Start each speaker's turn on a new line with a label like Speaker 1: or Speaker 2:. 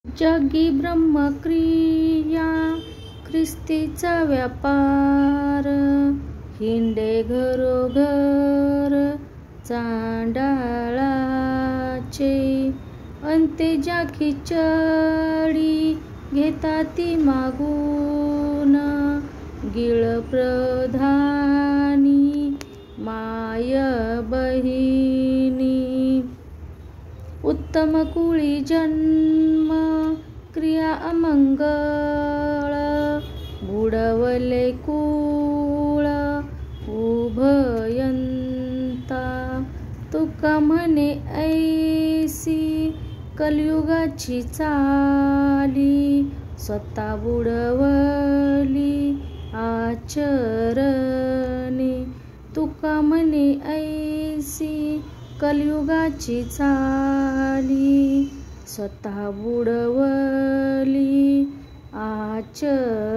Speaker 1: जगी ब्रह्मक्रिया ख्रिस्तीचा व्यापार, हिंडे घरोघर चांडाळाचे, अंते ज्या खिचडी घेता ती मागून, गिळ प्रधानी माय बहिणी. उत्तम कुळी जन्म क्रिया अमंगळ, बुडवले कुळ उभयंता. तुका म्हणे ऐसी कलियुगाची चाली, स्वतः बुडवली आचरणी. तुका म्हणे ऐसी कलियुगाची चाली, स्वतः बुडवली आचरणी.